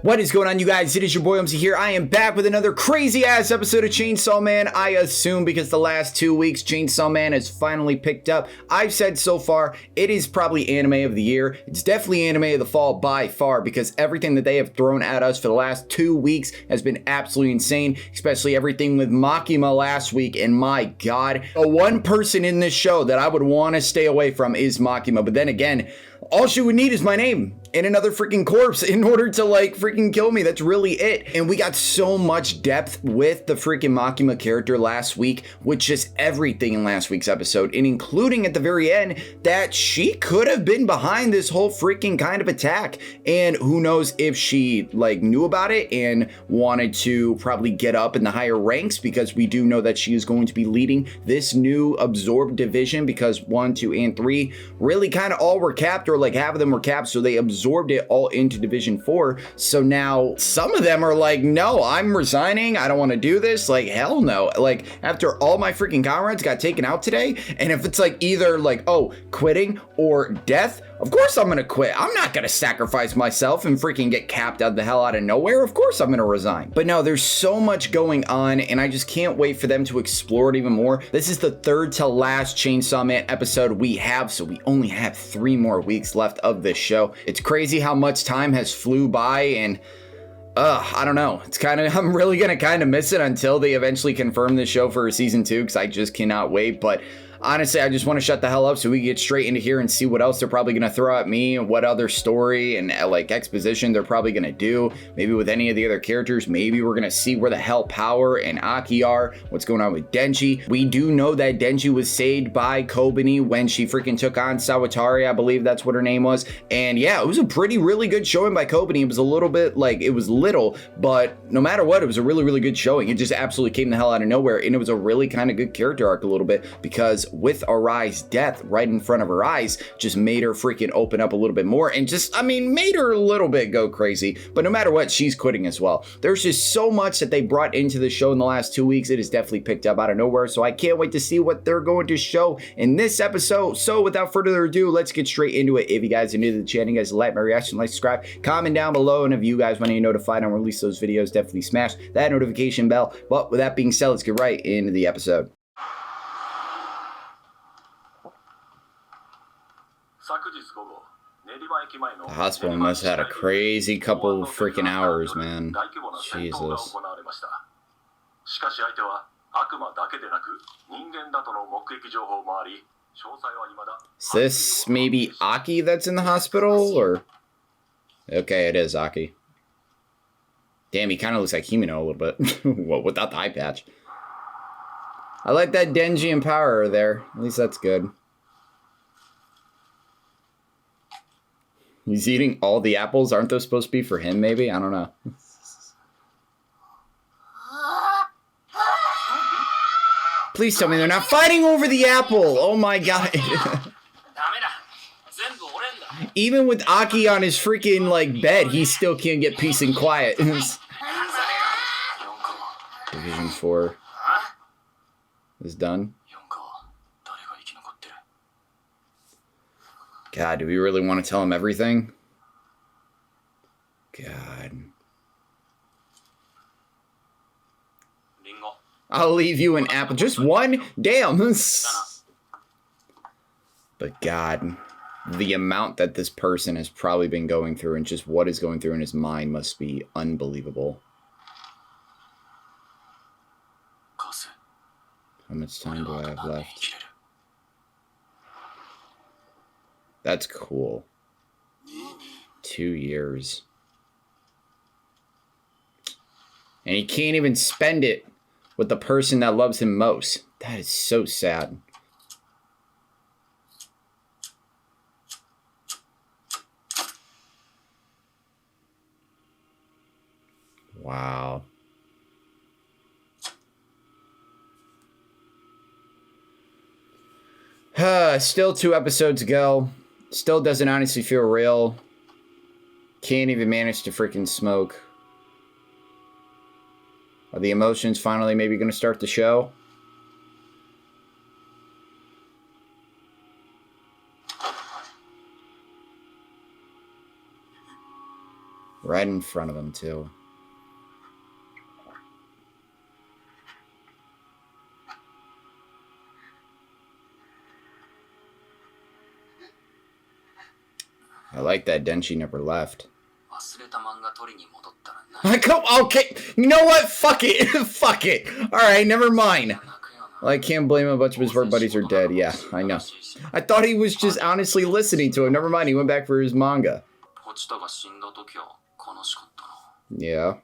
What is going on, you guys? It is your boy Omzy here. I am back with another crazy ass episode of Chainsaw Man. I assume because the last 2 weeks Chainsaw Man has finally picked up. I've said so far it is probably anime of the year. It's definitely anime of the fall by far because everything that they have thrown at us for the last 2 weeks has been absolutely insane, especially everything with Makima last week. And my god, the one person in this show that I would want to stay away from is Makima. But then again, all she would need is my name and another freaking corpse in order to like freaking kill me. That's really it. And we got so much depth with the freaking Makima character last week, with just everything in last week's episode, and including at the very end that she could have been behind this whole freaking kind of attack. And who knows if she like knew about it and wanted to probably get up in the higher ranks, because we do know that she is going to be leading this new absorbed division, because 1, 2, and 3 really kind of all were capped, or like half of them were capped, so they absorbed it all into Division 4. So now some of them are like, no, I'm resigning. I don't want to do this. Like, hell no. Like, after all my freaking comrades got taken out today, and if it's like either like, oh, quitting or death, of course I'm gonna quit. I'm not gonna sacrifice myself and freaking get capped out the hell out of nowhere. Of course I'm gonna resign. But no, there's so much going on, and I just can't wait for them to explore it even more. This is the third to last Chainsaw Man episode we have, so we only have 3 more weeks left of this show. It's crazy how much time has flew by, and I don't know. It's kind of, I'm really gonna kind of miss it until they eventually confirm this show for season 2, because I just cannot wait. But honestly, I just want to shut the hell up so we can get straight into here and see what else they're probably going to throw at me, and what other story and like exposition they're probably going to do. Maybe with any of the other characters. Maybe we're going to see where the hell Power and Aki are. What's going on with Denji. We do know that Denji was saved by Kobani when she freaking took on Sawatari. I believe that's what her name was. And yeah, it was a really good showing by Kobani. It was a little bit like, it was little, but no matter what, it was a really good showing. It just absolutely came the hell out of nowhere. And it was a really kind of good character arc a little bit, because with Arai's death right in front of her eyes just made her freaking open up a little bit more, and just, I mean, made her a little bit go crazy. But no matter what, she's quitting as well. There's just so much that they brought into the show in the last 2 weeks. It has definitely picked up out of nowhere, so I can't wait to see what they're going to show in this episode. So without further ado, let's get straight into it. If you guys are new to the channel, you guys like my reaction, like, subscribe, comment down below, and if you guys want to be notified when I release those videos, definitely smash that notification bell. But with that being said, let's get right into the episode. The hospital must have had a crazy couple of freaking hours, man. Jesus. Is this maybe Aki that's in the hospital, or? Okay, it is Aki. Damn, he kind of looks like Himeno a little bit. Well, without the eye patch. I like that Denji and Power are there. At least that's good. He's eating all the apples. Aren't those supposed to be for him, maybe? I don't know. Please tell me they're not fighting over the apple. Oh my god. Even with Aki on his freaking, like, bed, he still can't get peace and quiet. Division 4 is done. God, do we really want to tell him everything? God. I'll leave you an apple. Just one? Damn. But God, the amount that this person has probably been going through, and just what is going through in his mind, must be unbelievable. How much time do I have left? That's cool. 2 years. And he can't even spend it with the person that loves him most. That is so sad. Wow. Still 2 episodes to go. Still doesn't honestly feel real. Can't even manage to freaking smoke. Are the emotions finally maybe going to start the show? Right in front of him, too. I like that Denshi never left. Okay, you know what? Fuck it. Fuck it. Alright, never mind. Well, I can't blame him. A bunch of his work buddies are dead. Yeah, I know. I thought he was just honestly listening to him. Never mind, he went back for his manga. Yeah.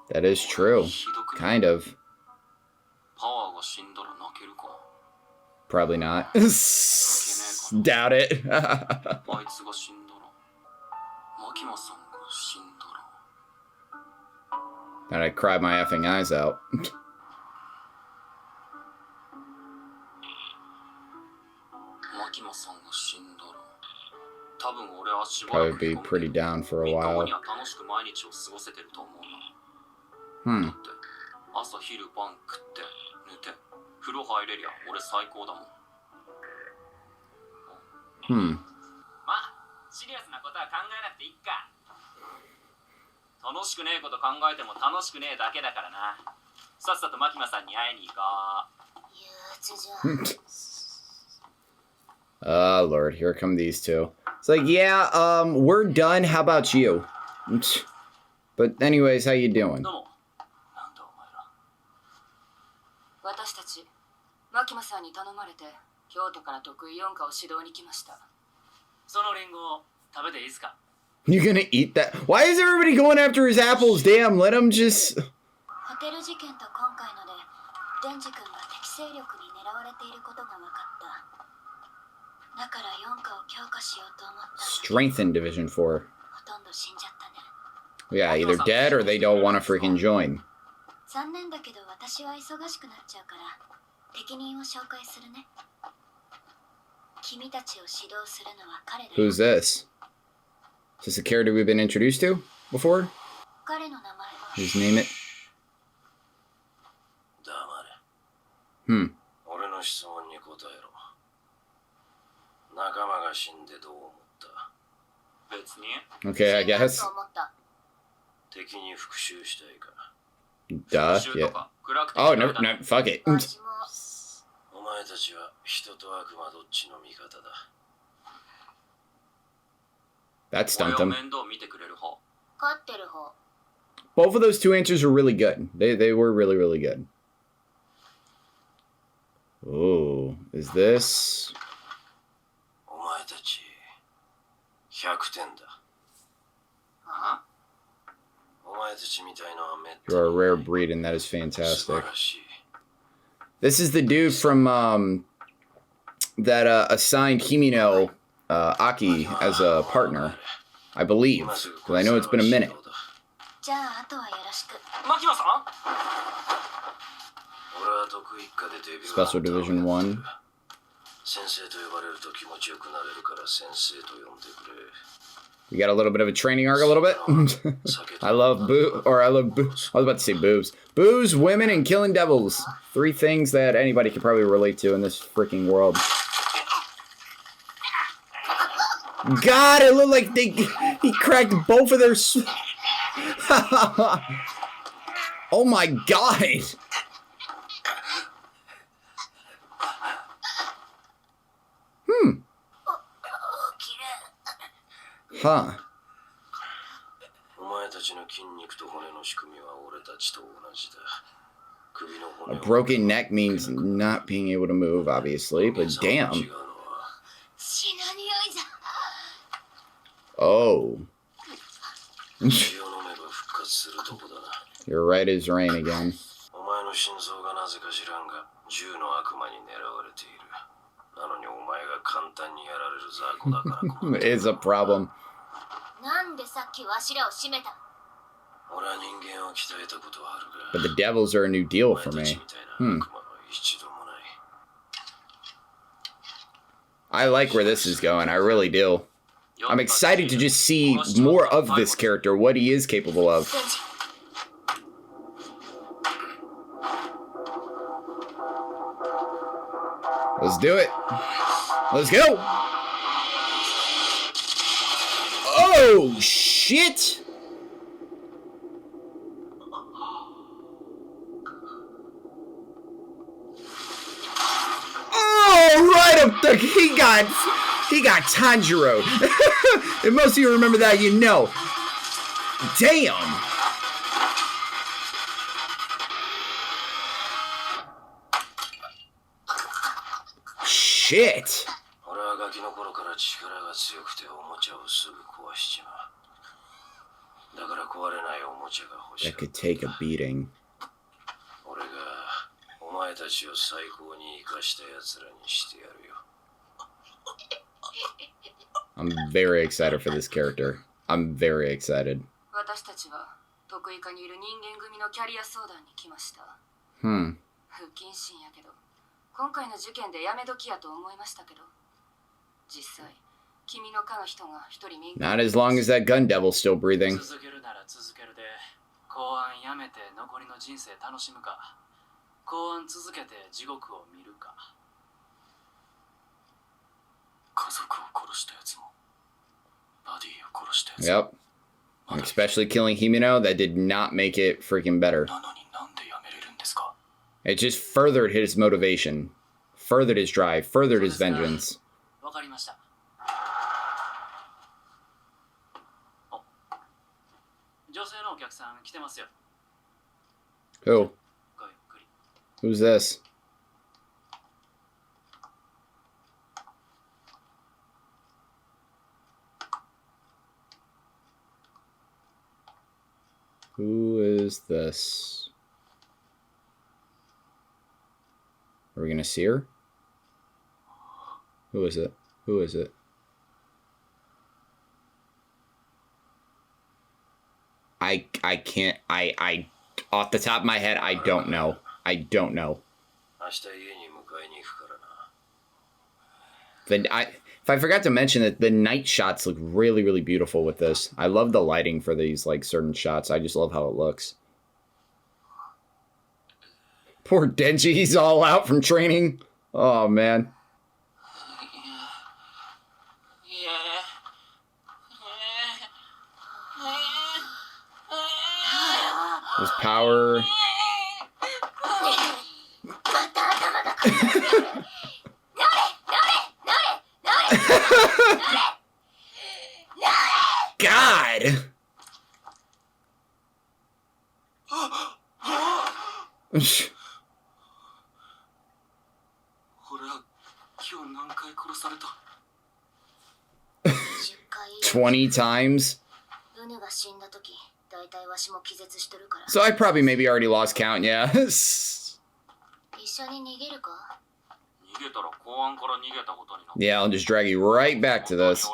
That is true. Kind of. Probably not. Doubt it. And I cried my effing eyes out. Probably be pretty down for a while. Hmm. Hmm. Oh, Lord, here come these two. It's like, yeah, we're done. How about you? But anyways, how you doing? You gonna eat that? Why is everybody going after his apples? Damn, let him just... Strengthen Division 4. Yeah, either dead or they don't want to freaking join. Who's this? Is this a character we've been introduced to before? Just name it. Hmm. Okay, I guess. Duh, yeah. Oh, no, fuck it. That stumped him. Both of those two answers were really good. They were really, really good. Oh, is this... You're a rare breed, and that is fantastic. This is the dude from that assigned Himino Aki as a partner, I believe. Because I know it's been a minute. Special Division 1. We got a little bit of a training arc, a little bit. I love I was about to say boobs. Booze, women, and killing devils. 3 things that anybody could probably relate to in this freaking world. God, it looked like he cracked both of their... Oh my God. Huh. A broken neck means not being able to move, obviously, but damn. Oh. You're right as rain again. It is a problem. But the devils are a new deal for me. I like where this is going. I really do. I'm excited to just see more of this character, what he is capable of. Let's do it. Let's go. Oh, shit. Oh, right up the... He got Tanjiro. If most of you remember that, you know. Damn. Shit. That could take a beating. I'm very excited for this character. I'm very excited. Not as long as that gun devil's still breathing. Yep. Especially killing Himeno, that did not make it freaking better. It just furthered his motivation, furthered his drive, furthered his vengeance. Who? Who's this? Who is this? Are we gonna see her? Who is it? Who is it? I can't, off the top of my head, I don't know. I don't know. If I forgot to mention that the night shots look really, really beautiful with this. I love the lighting for these, like, certain shots. I just love how it looks. Poor Denji, he's all out from training. Oh, man. His power. God. $20 times. So I probably maybe already lost count, yeah. Yeah, I'll just drag you right back to this.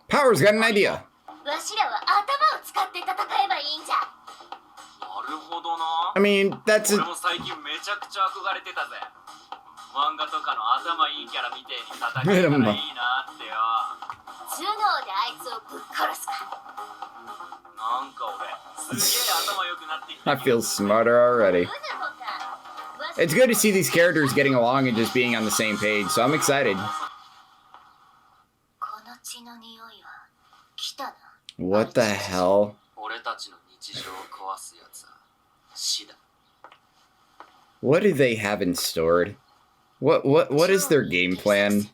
Power's got an idea. I mean, that's a... I feel smarter already. It's good to see these characters getting along and just being on the same page, so I'm excited. What the hell? What do they have in store? What is their game plan?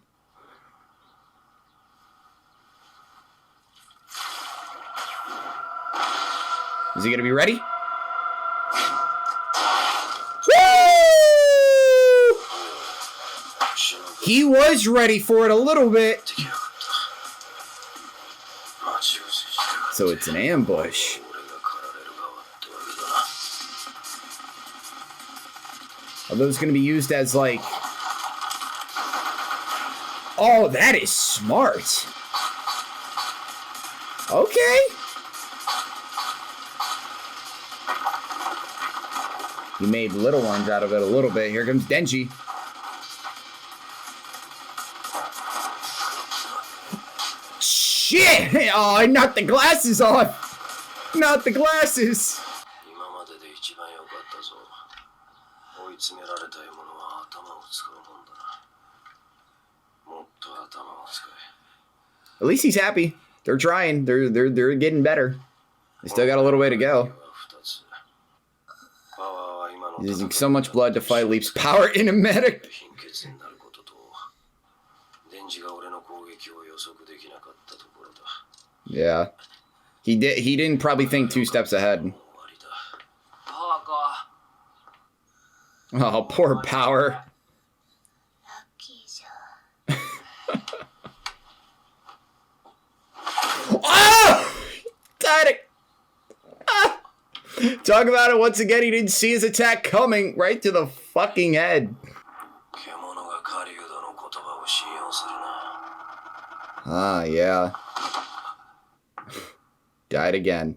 Is he gonna be ready? Woo! He was ready for it a little bit. So it's an ambush. Are those going to be used as, like... Oh, that is smart. Okay. You made little ones out of it a little bit. Here comes Denji. Shit! Oh, I knocked the glasses off. Not the glasses! At least he's happy. They're trying. They're getting better. They still got a little way to go. Using so much blood to fight leaps power in a medic. Yeah. He didn't probably think 2 steps ahead. Oh, poor Power. Oh! Got it. Ah! Talk about it once again. He didn't see his attack coming right to the fucking head. Ah, yeah. Died again.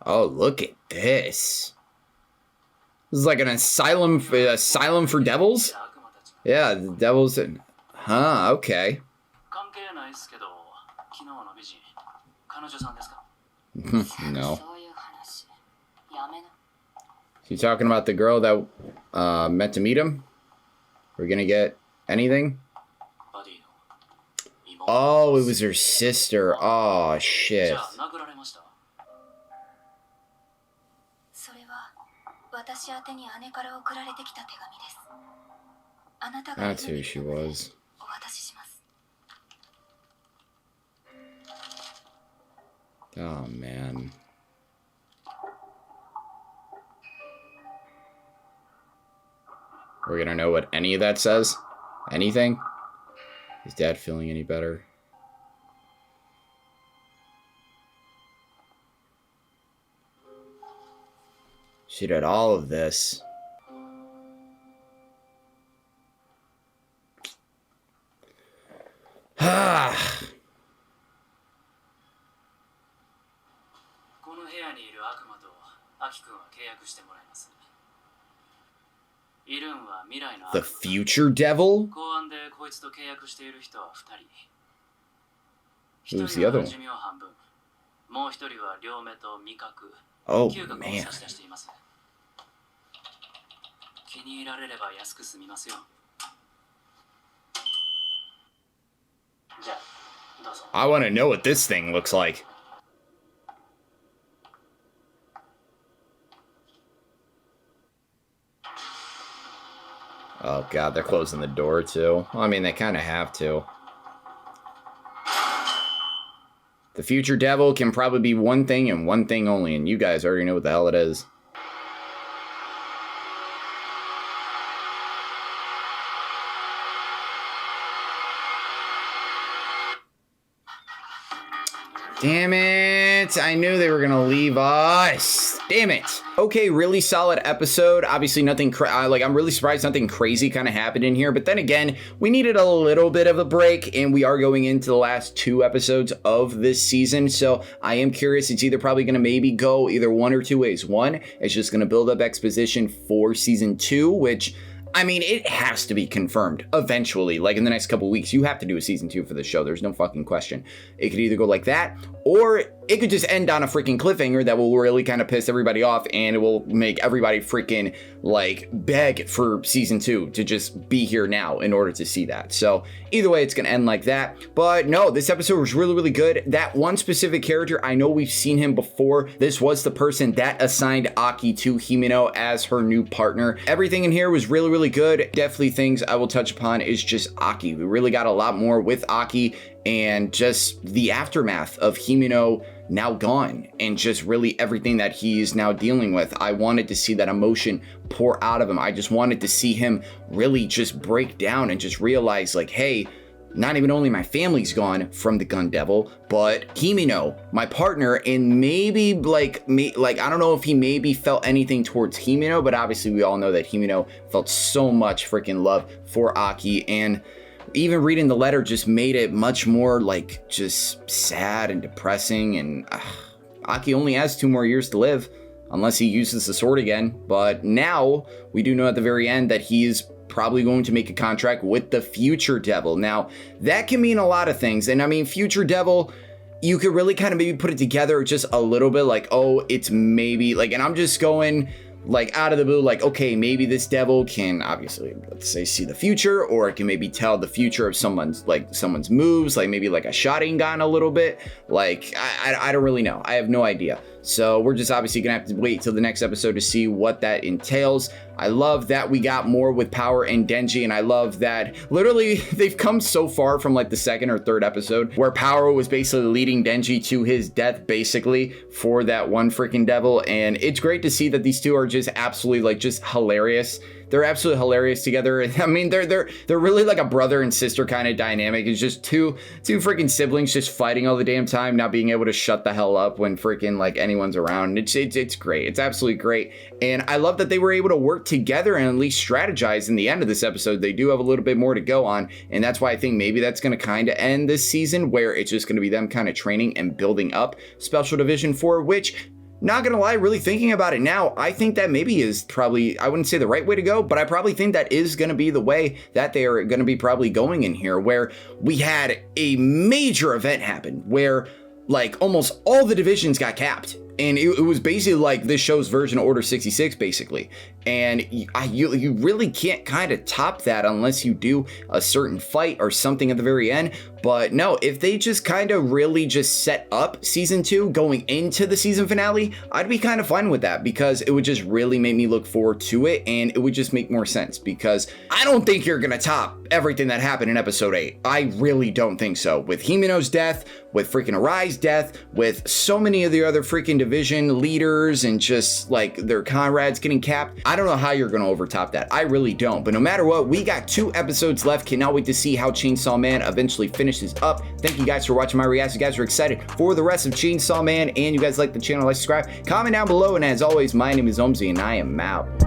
Oh, look at this. This is like an asylum for devils? Yeah, the devils. Huh, okay. No. You talking about the girl that meant to meet him? We're gonna get anything? Oh, it was her sister. Oh, shit. That's who she was. Oh, man. We're gonna know what any of that says? Anything? Is Dad feeling any better? She did all of this. The future devil? Who's the other one? Oh, man. I want to know what this thing looks like. Oh, God, they're closing the door, too. Well, I mean, they kind of have to. The future devil can probably be one thing and one thing only, and you guys already know what the hell it is. Damn it. I knew they were going to leave us. Damn it. Okay, really solid episode. Obviously nothing, I'm really surprised nothing crazy kind of happened in here. But then again, we needed a little bit of a break, and we are going into the last 2 episodes of this season. So I am curious. It's either probably going to maybe go either one or two ways. One, it's just going to build up exposition for season 2, which... I mean, it has to be confirmed eventually, like in the next couple weeks. You have to do a season 2 for the show. There's no fucking question. It could either go like that, or it could just end on a freaking cliffhanger that will really kind of piss everybody off, and it will make everybody freaking, like, beg for season 2 to just be here now in order to see that. So either way, it's going to end like that. But no, this episode was really, really good. That one specific character, I know we've seen him before. This was the person that assigned Aki to Himeno as her new partner. Everything in here was really, really good. Definitely things I will touch upon is just Aki. We really got a lot more with Aki, and just the aftermath of Himeno now gone, and just really everything that he's now dealing with. I wanted to see that emotion pour out of him. I just wanted to see him really just break down and just realize, like, hey, not even only my family's gone from the Gun Devil, but Himeno, my partner, and maybe like I don't know if he maybe felt anything towards Himeno, but obviously we all know that Himeno felt so much freaking love for Aki, and even reading the letter just made it much more like just sad and depressing. And Aki only has 2 more years to live unless he uses the sword again. But now we do know at the very end that he is probably going to make a contract with the future devil. Now that can mean a lot of things. And I mean, future devil, you could really kind of maybe put it together just a little bit like, oh, it's maybe like, and I'm just going like out of the blue, like, okay, maybe this devil can obviously, let's say, see the future, or it can maybe tell the future of someone's moves, like maybe like a Sharingan a little bit. Like, I don't really know. I have no idea. So we're just obviously gonna have to wait till the next episode to see what that entails. I love that we got more with Power and Denji, and I love that literally they've come so far from like the second or third episode where Power was basically leading Denji to his death basically for that one freaking devil, and it's great to see that these two are just absolutely like just hilarious. They're absolutely hilarious together. I mean, they're really like a brother and sister kind of dynamic. It's just two freaking siblings just fighting all the damn time, not being able to shut the hell up when freaking like anyone's around. It's great. It's absolutely great. And I love that they were able to work together and at least strategize in the end of this episode. They do have a little bit more to go on. And that's why I think maybe that's going to kind of end this season, where it's just going to be them kind of training and building up Special Division 4, which, not gonna lie, really thinking about it now, I think that maybe is probably, I wouldn't say the right way to go, but I probably think that is gonna be the way that they are gonna be probably going in here, where we had a major event happen where like almost all the divisions got capped. And it was basically like this show's version of Order 66, basically. And you really can't kind of top that unless you do a certain fight or something at the very end. But no, if they just kind of really just set up season 2 going into the season finale, I'd be kind of fine with that, because it would just really make me look forward to it, and it would just make more sense, because I don't think you're gonna top everything that happened in episode 8. I really don't think so. With Himeno's death, with freaking Arai's death, with so many of the other freaking division leaders and just like their comrades getting capped, I don't know how you're gonna overtop that. I really don't. But no matter what, we got 2 episodes left. Cannot wait to see how Chainsaw Man eventually finishes up. Thank you guys for watching my reaction. You guys are excited for the rest of Chainsaw Man, and you guys like the channel, like, subscribe, comment down below, and as always, my name is Omzy, and I am out.